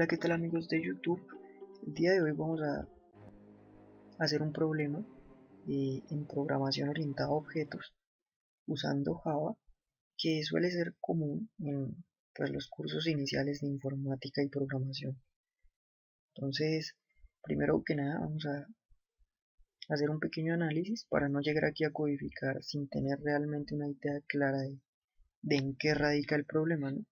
Hola, ¿qué tal amigos de YouTube? El día de hoy vamos a hacer un problema en programación orientada a objetos usando Java, que suele ser común en los cursos iniciales de informática y programación. Entonces, primero que nada vamos a hacer un pequeño análisis para no llegar aquí a codificar sin tener realmente una idea clara de en qué radica el problema, ¿no?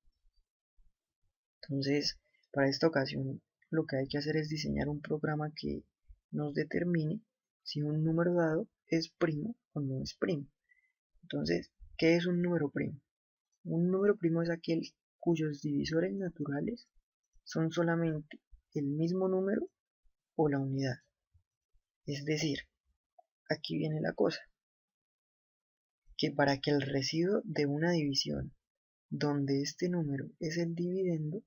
Entonces, para esta ocasión, lo que hay que hacer es diseñar un programa que nos determine si un número dado es primo o no es primo. Entonces, ¿qué es un número primo? Un número primo es aquel cuyos divisores naturales son solamente el mismo número o la unidad. Es decir, aquí viene la cosa, que para que el residuo de una división donde este número es el dividendo,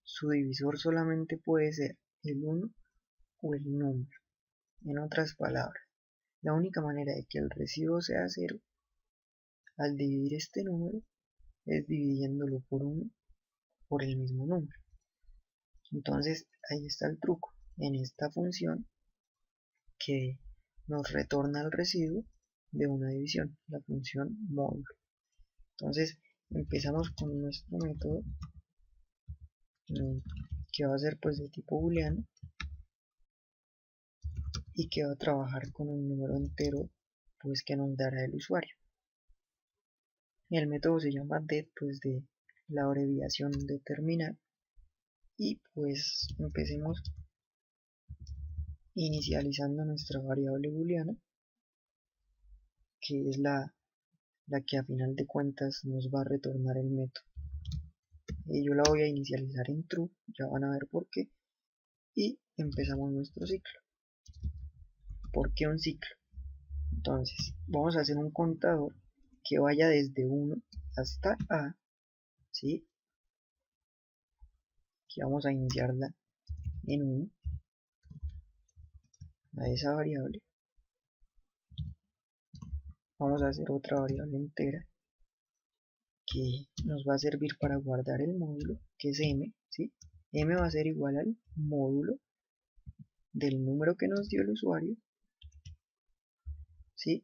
su divisor solamente puede ser el 1 o el número. En otras palabras, la única manera de que el residuo sea 0 al dividir este número es dividiéndolo por 1 por el mismo número. Entonces ahí está el truco, en esta función que nos retorna el residuo de una división, la función módulo. Entonces empezamos con nuestro método que va a ser pues de tipo booleano y que va a trabajar con un número entero pues que nos dará el usuario. El método se llama det, pues de la abreviación de terminal, y pues empecemos inicializando nuestra variable booleana, que es la que a final de cuentas nos va a retornar el método. Yo la voy a inicializar en true, ya van a ver por qué, y empezamos nuestro ciclo. ¿Por qué un ciclo? Entonces vamos a hacer un contador que vaya desde 1 hasta A, ¿sí? Aquí vamos a iniciarla en 1 a esa variable. Vamos a hacer otra variable entera que nos va a servir para guardar el módulo, que es m, ¿sí? M va a ser igual al módulo del número que nos dio el usuario, ¿sí?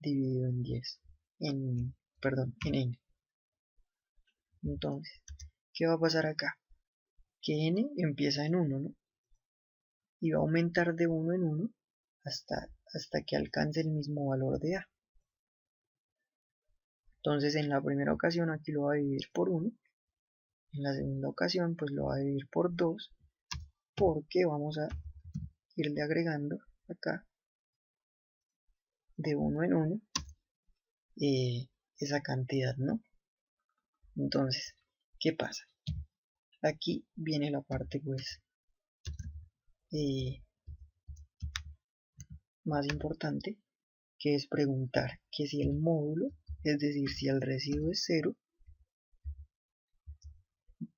Dividido en 10, perdón, en n. Entonces, ¿qué va a pasar acá? Que n empieza en 1, ¿no? Y va a aumentar de 1 en 1 hasta que alcance el mismo valor de a. Entonces, en la primera ocasión aquí lo va a dividir por 1, en la segunda ocasión pues lo va a dividir por 2, porque vamos a irle agregando acá de 1 en 1 esa cantidad, ¿no? Entonces, ¿qué pasa? Aquí viene la parte pues más importante, que es preguntar que si el módulo, es decir, si el residuo es 0,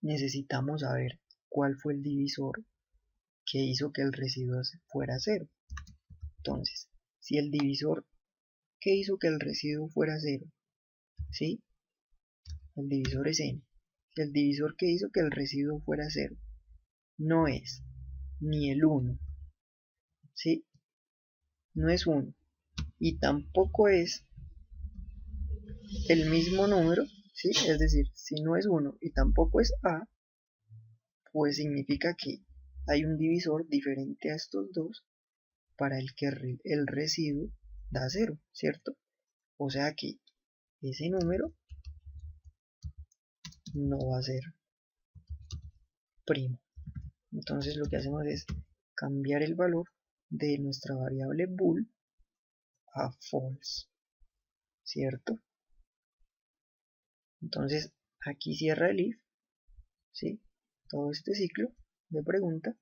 necesitamos saber cuál fue el divisor que hizo que el residuo fuera 0. Entonces, si el divisor que hizo que el residuo fuera 0, ¿sí? El divisor es n. Si el divisor que hizo que el residuo fuera 0 no es ni el 1, ¿sí? No es 1 y tampoco es el mismo número, ¿sí? Es decir, si no es 1 y tampoco es a, pues significa que hay un divisor diferente a estos dos para el que el residuo da 0, ¿cierto? O sea que ese número no va a ser primo. Entonces lo que hacemos es cambiar el valor de nuestra variable bool a false, ¿cierto? Entonces aquí cierra el if, ¿sí? Todo este ciclo de pregunta,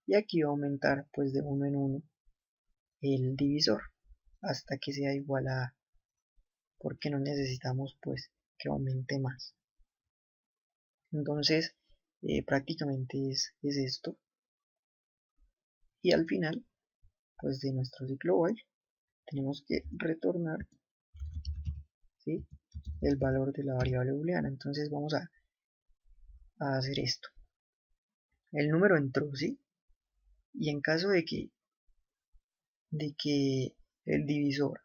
y aquí va a aumentar pues de 1 en 1 el divisor hasta que sea igual a A, porque no necesitamos pues que aumente más. Entonces prácticamente es esto, y al final pues de nuestro ciclo while tenemos que retornar, ¿sí? El valor de la variable booleana. Entonces vamos a a hacer esto. El número entró, ¿sí? Y en caso de que el divisor,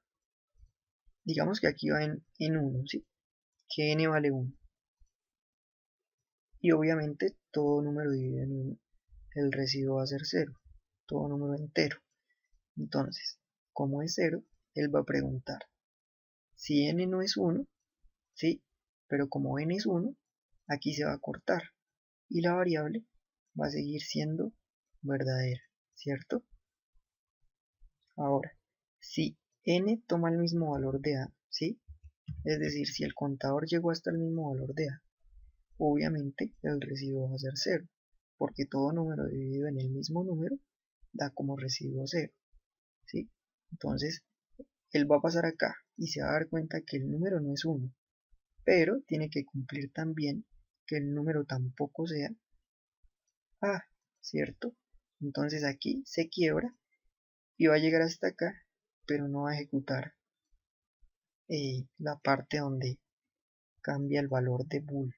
digamos que aquí va en 1, ¿sí? Que n vale 1. Y obviamente todo número dividido en 1, el residuo va a ser 0. Todo número entero. Entonces, como es 0, él va a preguntar si n no es 1, ¿sí? Pero como n es 1, aquí se va a cortar y la variable va a seguir siendo verdadera, ¿cierto? Ahora, si n toma el mismo valor de a, ¿sí? Es decir, si el contador llegó hasta el mismo valor de a, obviamente el residuo va a ser 0, porque todo número dividido en el mismo número da como residuo 0, ¿sí? Entonces, él va a pasar acá y se va a dar cuenta que el número no es 1, pero tiene que cumplir también que el número tampoco sea a, ¿cierto? Entonces aquí se quiebra y va a llegar hasta acá, pero no va a ejecutar la parte donde cambia el valor de bool,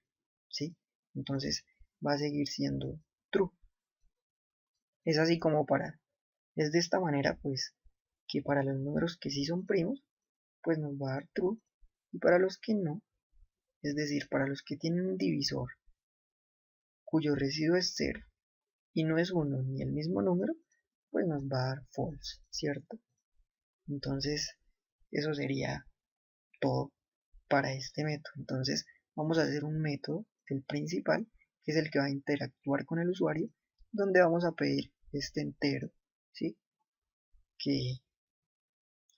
¿sí? Entonces va a seguir siendo true. Es así como es de esta manera pues que para los números que sí son primos, pues nos va a dar true, y para los que no, es decir, para los que tienen un divisor cuyo residuo es 0 y no es 1 ni el mismo número, pues nos va a dar false, ¿cierto? Entonces eso sería todo para este método. Entonces vamos a hacer un método, el principal, que es el que va a interactuar con el usuario, donde vamos a pedir este entero, ¿sí? Que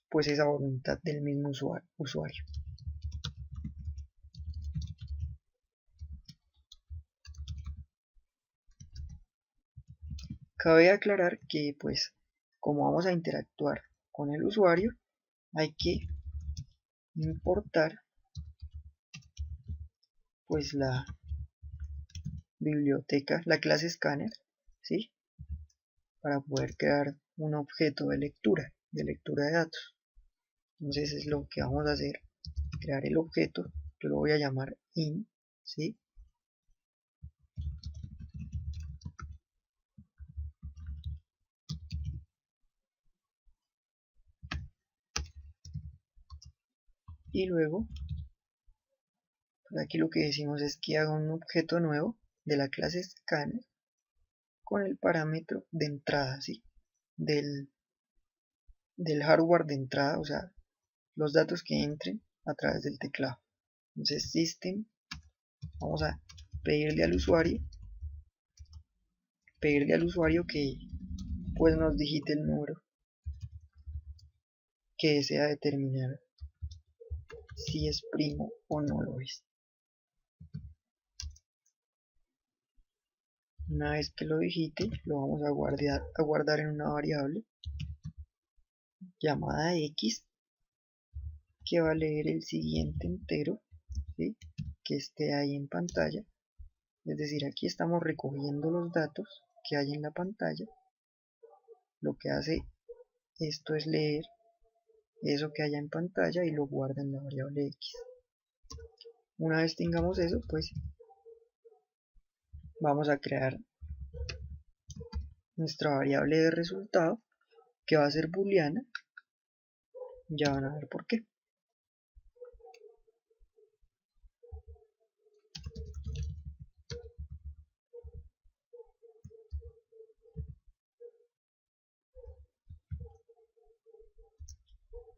pues es a voluntad del mismo usuario. Cabe aclarar que pues como vamos a interactuar con el usuario, hay que importar pues la biblioteca, la clase scanner, ¿sí? Para poder crear un objeto de lectura de datos. Entonces es lo que vamos a hacer, crear el objeto, yo lo voy a llamar in, ¿sí? Y luego, pues aquí lo que decimos es que haga un objeto nuevo de la clase scanner con el parámetro de entrada, ¿sí? Del hardware de entrada, o sea, los datos que entren a través del teclado. Entonces system, vamos a pedirle al usuario que pues nos digite el número que desea determinar si es primo o no lo es. Una vez que lo digite, lo vamos a guardar en una variable llamada x, que va a leer el siguiente entero, ¿sí? Que esté ahí en pantalla. Es decir, aquí estamos recogiendo los datos que hay en la pantalla. Lo que hace esto es leer eso que haya en pantalla y lo guarda en la variable x. Una vez tengamos eso, pues vamos a crear nuestra variable de resultado, que va a ser booleana. Ya van a ver por qué.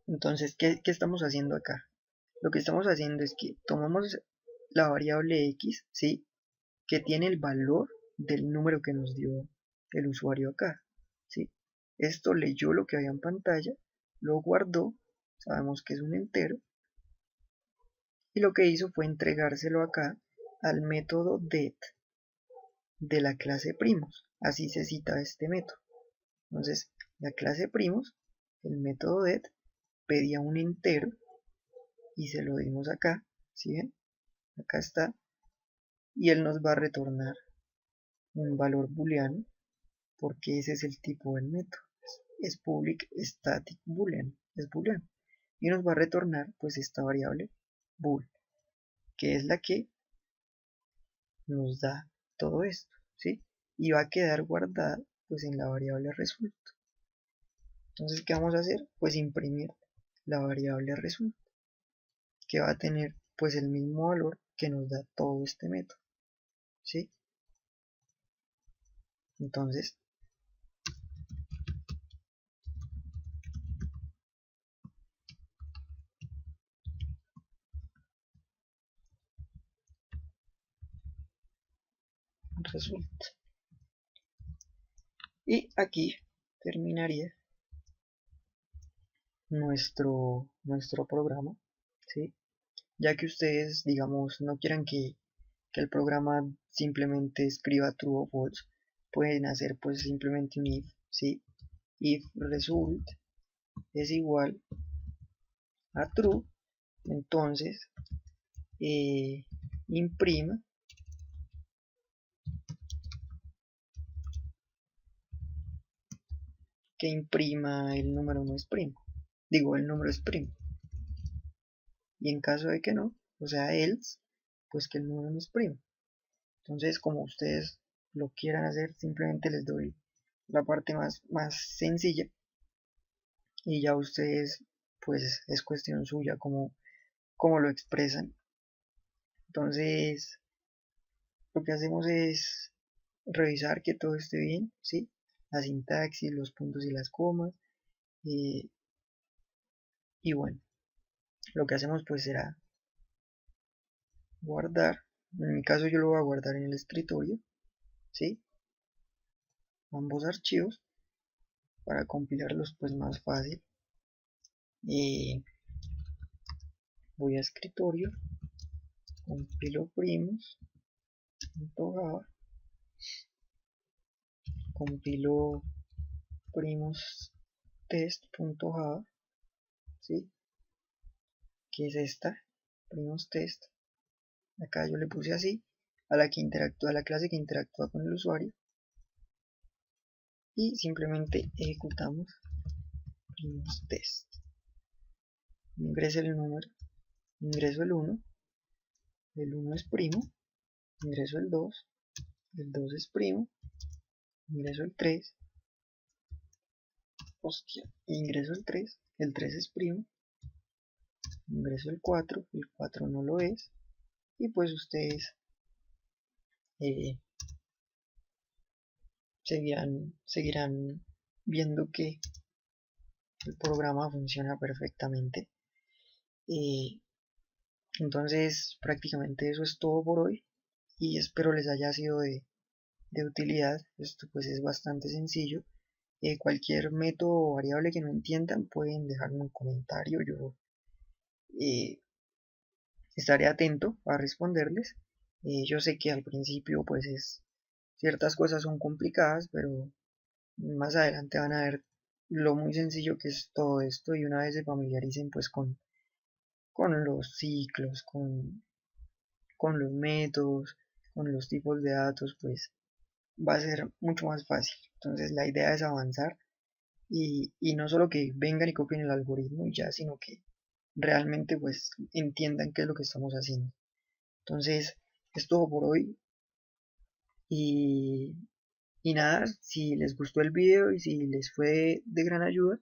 Entonces, ¿qué estamos haciendo acá? Lo que estamos haciendo es que tomamos la variable x, ¿sí? Que tiene el valor del número que nos dio el usuario acá, ¿sí? Esto leyó lo que había en pantalla, lo guardó, sabemos que es un entero, y lo que hizo fue entregárselo acá al método det de la clase primos. Así se cita este método. Entonces, la clase primos, el método det, pedía un entero y se lo dimos acá, ¿sí ven? Acá está, y él nos va a retornar un valor booleano, porque ese es el tipo del método. Es public static boolean, es booleano, y nos va a retornar pues esta variable bool, que es la que nos da todo esto, ¿sí? Y va a quedar guardada pues en la variable result. Entonces, ¿qué vamos a hacer? Pues imprimir la variable result, que va a tener pues el mismo valor que nos da todo este método, ¿sí? Entonces, result. Y aquí terminaría nuestro programa, ¿sí? Ya que ustedes, digamos, no quieran que el programa simplemente escriba true o false, pueden hacer pues simplemente un if, ¿sí? If result es igual a true, entonces imprima que imprima el número no es primo, digo el número es primo, y en caso de que no, o sea else, pues que el número no es primo. Entonces, como ustedes lo quieran hacer, simplemente les doy la parte más sencilla y ya ustedes pues es cuestión suya como lo expresan. Entonces lo que hacemos es revisar que todo esté bien, ¿sí? La sintaxis, los puntos y las comas, y bueno, lo que hacemos pues será guardar. En mi caso yo lo voy a guardar en el escritorio, ¿sí? Ambos archivos para compilarlos pues más fácil. Voy a escritorio, compilo primos.java, compilo primos.test.java, ¿sí? Que es esta, primos test. Acá yo le puse así a la clase que interactúa con el usuario, y simplemente ejecutamos primos test. Ingreso el número, ingreso el 1 es primo, ingreso el 2 es primo, ingreso el 3, ingreso el 3 es primo, ingreso el 4 no lo es, y pues ustedes seguirán viendo que el programa funciona perfectamente. Entonces prácticamente eso es todo por hoy, y espero les haya sido de utilidad. Esto pues es bastante sencillo. Cualquier método o variable que no entiendan pueden dejarme un comentario, yo estaré atento a responderles. Yo sé que al principio pues ciertas cosas son complicadas, pero más adelante van a ver lo muy sencillo que es todo esto, y una vez se familiaricen pues con los ciclos, con los métodos, con los tipos de datos, pues va a ser mucho más fácil. Entonces la idea es avanzar, y no solo que vengan y copien el algoritmo y ya, sino que realmente pues entiendan qué es lo que estamos haciendo. Entonces es todo por hoy, y nada, si les gustó el video y si les fue de gran ayuda,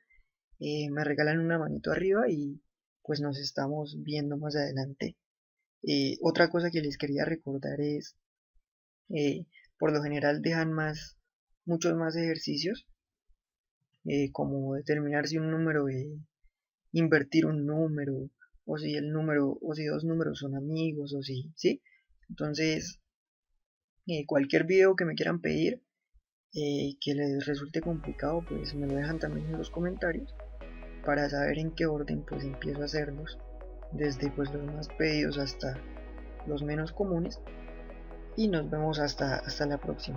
me regalan una manito arriba, y pues nos estamos viendo más adelante. Otra cosa que les quería recordar es, por lo general dejan muchos más ejercicios, como determinar si un número, invertir un número, o si o si dos números son amigos, o si, ¿sí? Entonces, cualquier video que me quieran pedir, que les resulte complicado, pues me lo dejan también en los comentarios, para saber en qué orden pues empiezo a hacerlos, desde pues los más pedidos hasta los menos comunes, y nos vemos hasta la próxima.